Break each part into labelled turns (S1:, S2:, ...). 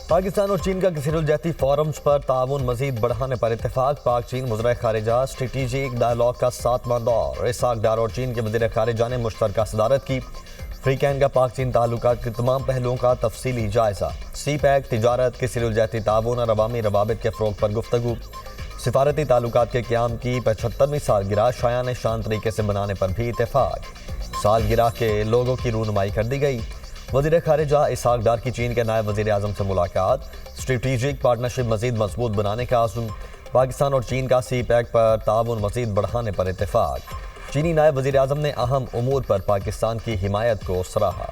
S1: पाकिस्तान और चीन का किसी फोरम्स पर ताउन मजीद बढ़ाने पर इत्तेफाक। पाक चीन वज़ीर खारिजा स्ट्रेटेजिक डायलॉग का 7वां दौर। इसाक डार और चीन के वज़ीर खारिजा ने मुश्तरका सदारत की। फ्रीकैन का पाक चीन ताल्लुकात के तमाम पहलुओं का तफसीली जायजा। सी पैक, तिजारत, किसी ताउन और अवामी रवाबित के फ़रोग़ पर गुफ्तगू। सिफारती ताल्लुकात के क़याम की 75वीं सालगिरह शायान शान तरीके से बनाने पर भी इत्तेफाक। सालगिरह के लोगों की रूनुमाई कर दी गई। वज़ीर खारिजा इसाक डार की चीन के नायब वज़ीर आज़म से मुलाकात। स्ट्रेटेजिक पार्टनरशिप मज़ीद मजबूत बनाने का आज़म। पाकिस्तान और चीन का सी पैक पर ताउन मज़ीद बढ़ाने पर इत्तेफाक। चीनी नायब वज़ीर आज़म ने अहम उमूर पर पाकिस्तान की हिमायत को सराहा।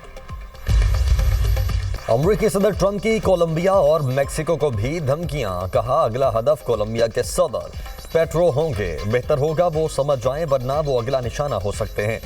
S1: अमरीकी सदर ट्रंप की कोलंबिया और मेक्सिको को भी धमकियां। कहा, अगला हदफ कोलंबिया के सदर पेट्रो होंगे। बेहतर होगा वो समझ जाएं, वरना वो अगला निशाना हो सकते हैं।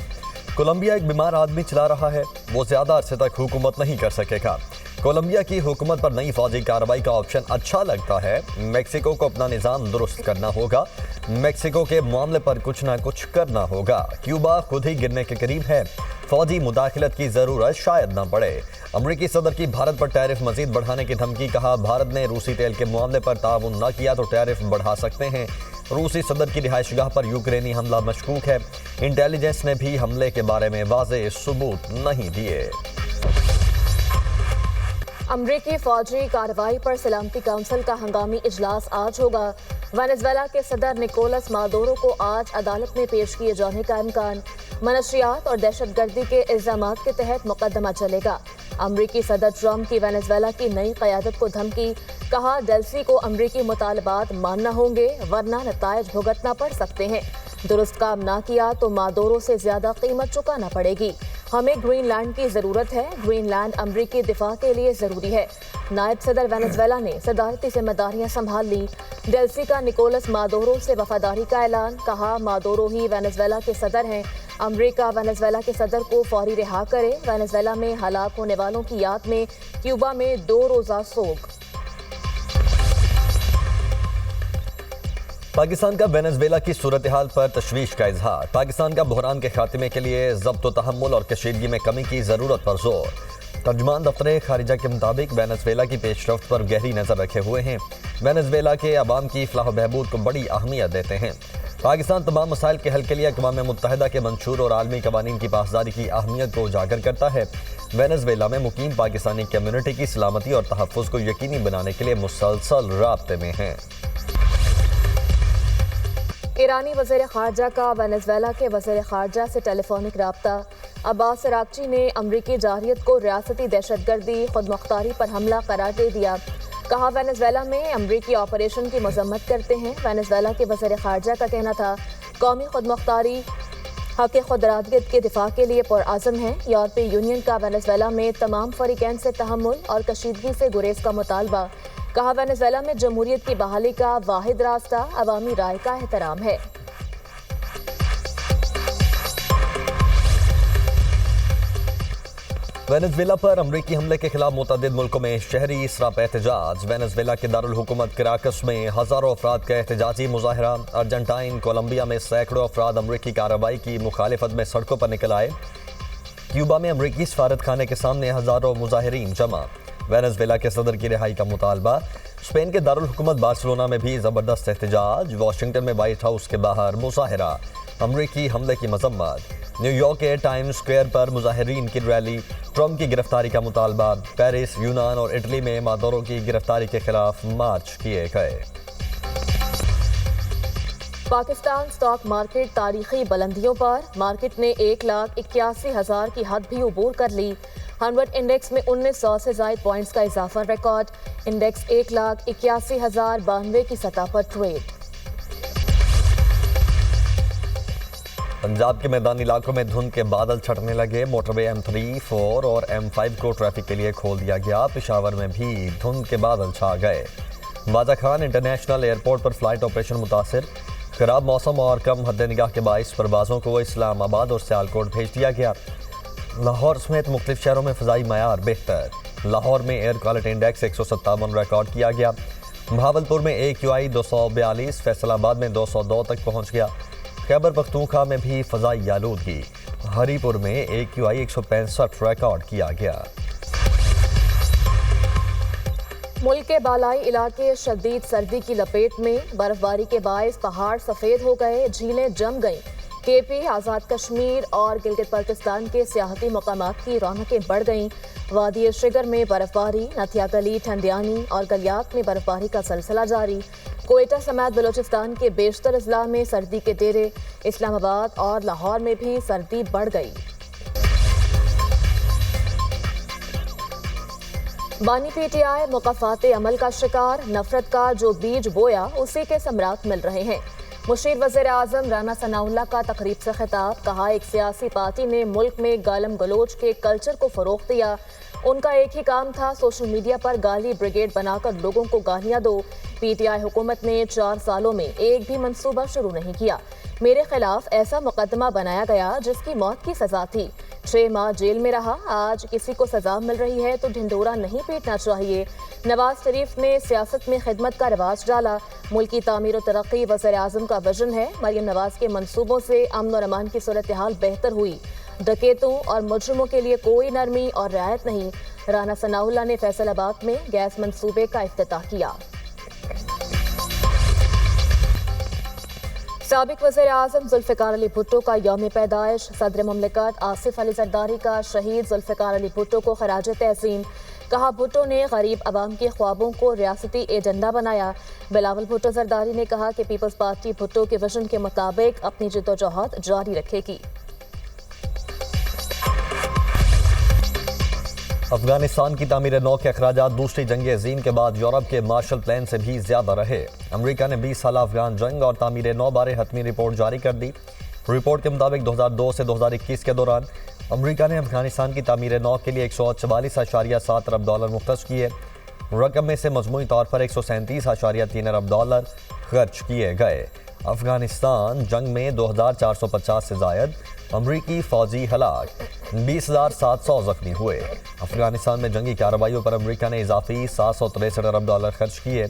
S1: कोलंबिया एक बीमार आदमी चला रहा है, वो ज्यादा अरसे तक हुकूमत नहीं कर सकेगा। कोलंबिया की हुकूमत पर नई फौजी कार्रवाई का ऑप्शन अच्छा लगता है। मेक्सिको को अपना निज़ाम दुरुस्त करना होगा। मेक्सिको के मामले पर कुछ ना कुछ करना होगा। क्यूबा खुद ही गिरने के करीब है। फौजी मुदाखलत की ज़रूरत शायद ना पड़े। अमरीकी सदर की भारत पर टैरिफ मजीद बढ़ाने की धमकी। कहा, भारत ने रूसी तेल के मामले पर ताउन न किया तो टैरिफ बढ़ा सकते हैं। रूसी सदर की रिहाइशगाह पर यूक्रेनी हमला मशकूक है। इंटेलिजेंस ने भी हमले के बारे में वाज़ेह सबूत नहीं दिए।
S2: अमरीकी फौजी कार्रवाई पर सलामती काउंसिल का हंगामी इजलास आज होगा। वेनेजुएला के सदर निकोलस मादुरो को आज अदालत में पेश किए जाने का इम्कान। मनशियात और दहशतगर्दी के इल्जामात के तहत मुकदमा चलेगा। अमरीकी सदर ट्रंप की वेनेजुएला की नई क़यादत को धमकी। कहा, डेल्सी को अमरीकी मुतालबात मानना होंगे, वरना नतायज भुगतना पड़ सकते हैं। दुरुस्त काम ना किया तो मादुरो से ज्यादा कीमत चुकाना पड़ेगी। हमें ग्रीनलैंड की जरूरत है। ग्रीनलैंड अमरीकी दिफा के लिए जरूरी है। नायब सदर वेनेजुएला ने सदारती जिम्मेदारियां संभाल ली। डेल्सी का निकोलस मादुरो से वफादारी का ऐलान। कहा, मादुरो ही वेनेजुएला के सदर हैं। अमरीका वेनेजुएला के सदर को फौरी रिहा करे। वेनेजुएला में हलाक होने वालों की याद में क्यूबा में 2 रोज़ा सोग।
S1: पाकिस्तान का वेनेजुएला की सूरत हाल पर तशवीश का इजहार। पाकिस्तान का बहरान के खात्मे के लिए ज़ब्त व तहम्मुल और कशीदगी में कमी की ज़रूरत पर जोर। तर्जुमान दफ्तर खारिजा के मुताबिक वेनेजुएला की पेशरफ्त पर गहरी नज़र रखे हुए हैं। वेनेजुएला के अवाम की फलाह बहबूद को बड़ी अहमियत देते हैं। पाकिस्तान तमाम मसाइल के हल के लिए अक़वाम मुत्तहिदा के मंशूर और आलमी कवानीन की पासदारी की अहमियत को उजागर करता है। वेनेजुएला में मुकीम पाकिस्तानी कम्यूनिटी की सलामती और तहफ़्फ़ुज़ को यकीनी बनाने के लिए मुसलसल राब्ते में हैं।
S2: ईरानी वज़ीर ख़ारजा का वेनेजुएला के वज़ीर ख़ारजा से टेलीफोनिक राब्ता। अब्बास अरागची ने अमरीकी जारियत को रियासती दहशतगर्दी खुदमुख्तारी पर हमला करार दे दिया। कहा, वेनेजुएला में अमरीकी ऑपरेशन की मजम्मत करते हैं। वेनेजुएला के वज़ीर ख़ारजा का कहना था, कौमी खुदमुख्तारी हक़ खुदरादियत के दिफा के लिए पुरआज़म है। यूरोपीय यूनियन का वेनेजुएला में तमाम फ़रीक़ैन से तहम्मुल और कशीदगी से गुरेज का मुतालबा। कहा, वेनेजुएला में जमहूरियत की बहाली का वाहिद रास्ता अवामी राय का एहतराम है।
S1: वेनेजुएला पर अमरीकी हमले के खिलाफ मुतअद्दिद मुल्कों में शहरी इसराप एहतजाज। वेनेजुएला के दारुल हुकूमत कराकस में हज़ारों अफराद का एहतजाजी मुजाहरा। अर्जेंटाइन, कोलंबिया में सैकड़ों अफराद अमरीकी कार्रवाई की मुखालिफत में सड़कों पर निकल आए। क्यूबा में अमरीकी सफारत खाने के सामने हज़ारों मुजाहिरीन जमा। वेनेजुएला के सदर की रिहाई का मुतालबा। स्पेन के दारुल हुकूमत बार्सिलोना में भी ज़बरदस्त एहतजाज। वाशिंगटन में व्हाइट हाउस के बाहर मुजाहरा। अमरीकी हमले की मजम्मत। न्यूयॉर्क के टाइम्स स्क्वायर पर मुजाहिरीन की रैली। ट्रंप की गिरफ्तारी का मुतालबा। पेरिस, यूनान और इटली में मादुरो की गिरफ्तारी के खिलाफ मार्च किए गए।
S2: पाकिस्तान स्टॉक मार्केट तारीखी बुलंदियों पर। मार्केट ने 1,81,000 की हद भी उबूर कर ली। 100 इंडेक्स में 1900 से ज़ायद पॉइंट्स का इजाफा रिकॉर्ड। इंडेक्स 1,81,092 की सतह पर ट्रेड।
S1: पंजाब के मैदानी इलाकों में धुंध के बादल छटने लगे। मोटरवे M3, 4 और M5 को ट्रैफिक के लिए खोल दिया गया। पेशावर में भी धुंध के बादल छा गए। ख्वाजा खान इंटरनेशनल एयरपोर्ट पर फ्लाइट ऑपरेशन मुतासर। खराब मौसम और कम हद निगाह के बाइस परवाज़ों को इस्लामाबाद और सियालकोट भेज दिया गया। लाहौर समेत मुख्तलिफ शहरों में फ़ज़ाई मयार बेहतर। लाहौर में एयर क्वालिटी इंडेक्स 157 रिकॉर्ड किया गया। भावलपुर में AQI 242, फैसलाबाद में 202 तक पहुँच गया। खैबर पख्तूनख्वा में भी फ़ज़ाई आलूदगी। हरीपुर में AQI 165 रिकॉर्ड किया गया।
S2: मुल्क के बालाई इलाके शदीद सर्दी की लपेट में। बर्फबारी के बायस पहाड़ सफेद हो गए, झीलें जम गईं। केपी, आज़ाद कश्मीर और गिलगित बल्तिस्तान के सियाहती मकामात की रौनकें बढ़ गईं। वादी शिगर में बर्फबारी, नथिया गली, ठंडियानी और गलियात में बर्फबारी का सिलसिला जारी। कोयटा समेत बलूचिस्तान के बेशतर अजला में सर्दी के डेरे। इस्लामाबाद और लाहौर में भी सर्दी बढ़ गई। बानी पीटीआई मुकाफाते अमल का शिकार। नफरत का जो बीज बोया उसी के समरात मिल रहे हैं। मुशीर वज़ीर आज़म राना सनाउल्लाह का तकरीब से खिताब। कहा, एक सियासी पार्टी ने मुल्क में गालम गलोच के कल्चर को फरोग दिया। उनका एक ही काम था, सोशल मीडिया पर गाली ब्रिगेड बनाकर लोगों को गालियां दो। पीटीआई हुकूमत ने 4 सालों में एक भी मंसूबा शुरू नहीं किया। मेरे खिलाफ ऐसा मुकदमा बनाया गया जिसकी मौत की सजा थी। 6 माह जेल में रहा। आज किसी को सजा मिल रही है तो ढिंडोरा नहीं पीटना चाहिए। नवाज शरीफ ने सियासत में खिदमत का रिवाज डाला। मुल्क की तामीर और तरक्की वज़ीर आज़म का विजन है। मरियम नवाज के मंसूबों से अमन और अमान की सूरत हाल बेहतर हुई। डकैतों और मुजरिमों के लिए कोई नरमी और रियायत नहीं। राना सनाउल्लाह ने फैसलाबाद में गैस मंसूबे का इफ्तिताह किया। साबिक वज़ीर आज़म जुल्फ़िकार अली भुट्टो का यौम पैदाइश। सदर मुमलिकत आसिफ अली जरदारी का शहीद जुल्फ़िकार अली भुट्टो को खराज तहसीन। कहा, भुट्टो ने गरीब आवाम के ख्वाबों को रियासती एजेंडा बनाया। बिलावल भुट्टो जरदारी ने कहा कि पीपल्स पार्टी भुट्टो के विजन के मुताबिक अपनी जद्दोजहद जारी रखेगी।
S1: अफगानिस्तान की तामीर नौ के अखराजात दूसरी जंग अजीम के बाद यूरोप के मार्शल प्लान से भी ज्यादा रहे। अमेरिका ने 20 साल अफगान जंग और तामीर नौ बारे हतमी रिपोर्ट जारी कर दी। रिपोर्ट के मुताबिक 2002 से 2021 के दौरान अमेरिका ने अफगानिस्तान की तामीर नौ के लिए 144.7 अरब डॉलर मुख्तस किए। रकम में से मजमूई तौर पर 137.3 अरब डॉलर खर्च किए गए। अफगानिस्तान जंग में 2450 से जायद अमरीकी फौजी हलाक, 20,700 जख्मी हुए। अफगानिस्तान में जंगी कार्रवाइयों पर अमेरिका ने इजाफी 763 अरब डॉलर खर्च किए।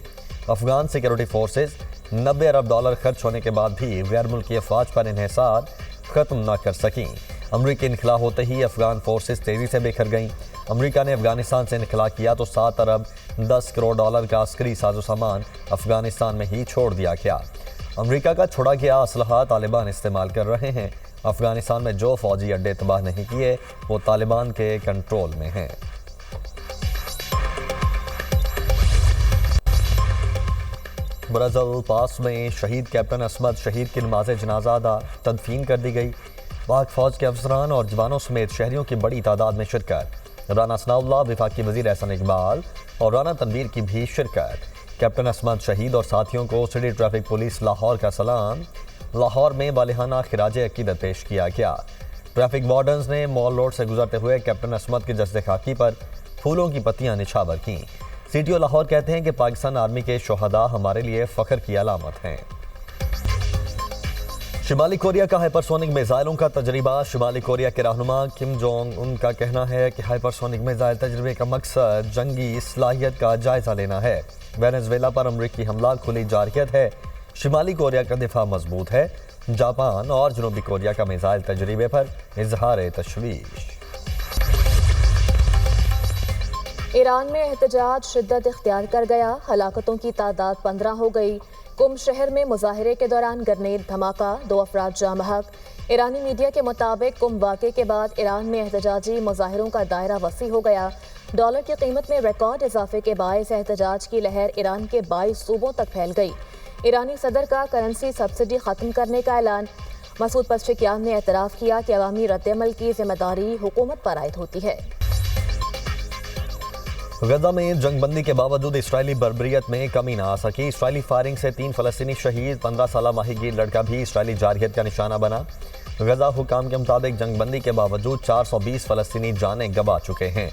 S1: अफगान सिक्योरिटी फोर्सेज 90 अरब डॉलर खर्च होने के बाद भी गैर मुल्की अफवाज पर इन्हिसार खत्म न कर सकीं। अमरीकी इनखला होते ही अफगान फोर्सेज तेजी से बिखर गईं। अमरीका ने अफगानिस्तान से इनखला किया तो 7 अरब 10 करोड़ डॉलर का अस्करी साजो सामान अफगानिस्तान में ही छोड़ दिया गया। अमरीका का छोड़ा गया असलहा तालिबान इस्तेमाल कर रहे हैं। अफगानिस्तान में जो फौजी अड्डे तबाह नहीं किए वो तालिबान के कंट्रोल में हैं। ब्राज़ील पास में शहीद कैप्टन असमत शहीद की नमाज जनाजा अदा तदफीन कर दी गई। पाक फौज के अफसरान और जवानों समेत शहरियों की बड़ी तादाद में शिरकत। राना सनाउल्लाह, वफाकी वज़ीर एहसन इकबाल और राना तनवीर की भी शिरकत। कैप्टन असमत शहीद और साथियों को सिटी ट्रैफिक पुलिस लाहौर का सलाम। लाहौर में वालिहाना खिराज अकीदत पेश किया गया। ट्रैफिक वार्डन्स ने मॉल रोड से गुजरते हुए कैप्टन असमत के जस्ते खाकी पर फूलों की पत्तियां निछावर की। सीटीओ लाहौर कहते हैं कि पाकिस्तान आर्मी के शोहदा हमारे लिए फख्र की अलामत हैं। शिमाली कोरिया का हाइपरसोनिक मिसाइलों का तजर्बा। शिमाली कोरिया के रहनुमा किम जोंग उन का कहना है कि हाइपरसोनिक मिसाइल तजर्बे का मकसद जंगी सलाहियत का जायजा लेना है। वेनेजुएला पर अमरीकी हमला खुली जारहियत है। शिमाली कोरिया का दिफा मजबूत है। जापान और जनूबी कोरिया का मिसाइल तजर्बे पर इजहार तशवीश।
S2: ईरान में एहतजाज शिद्दत इख्तियार कर गया। हलाकतों की तादाद 15 हो गई। कुम शहर में मुजाहरे के दौरान ग्रेनेड धमाका, 2 अफराद जाँ बहक। ईरानी मीडिया के मुताबिक कुम वाक़े के बाद ईरान में एहतजाजी मुजाहरों का दायरा वसी हो गया। डॉलर की कीमत में रिकॉर्ड इजाफे के बायस एहतजाज की लहर ईरान के 22 सूबों तक फैल गई। ईरानी सदर का करेंसी सब्सिडी खत्म करने का ऐलान। मसूद पज़ेश्कियान ने एतराफ़ किया कि अवामी रद्द-ए-अमल की जिम्मेदारी हुकूमत पर आयद होती है।
S1: गजा में जंगबंदी के बावजूद इसराइली बर्बरियत में कमी न आ सकी। इसराइली फायरिंग से 3 फ़लस्तीनी शहीद। 15 साला माहीगीर लड़का भी इसराइली जारहियत का निशाना बना। गजा हुकाम के मुताबिक जंगबंदी के बावजूद 420 फ़लस्तीनी जानें गंवा चुके हैं।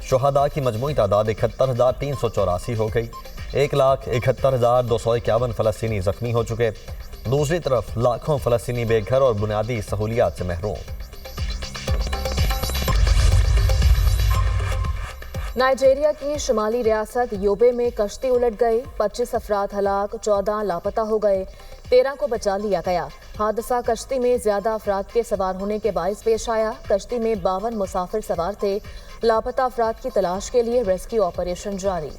S1: शुहदा की मजमूई तादाद 71,384 हो गई। 1,71,251 फ़लस्तीनी जख्मी हो चुके। दूसरी तरफ लाखों फ़लस्तीनी बेघर और बुनियादी सहूलियात से महरूम।
S2: नाइजीरिया की शुमाली रियासत योबे में कश्ती उलट गई। 25 अफराद हलाक, 14 लापता हो गए, 13 को बचा लिया गया। हादसा कश्ती में ज्यादा अफराद के सवार होने के बायस पेश आया। कश्ती में 52 मुसाफिर सवार थे। लापता अफराद की तलाश के लिए रेस्क्यू ऑपरेशन जारी।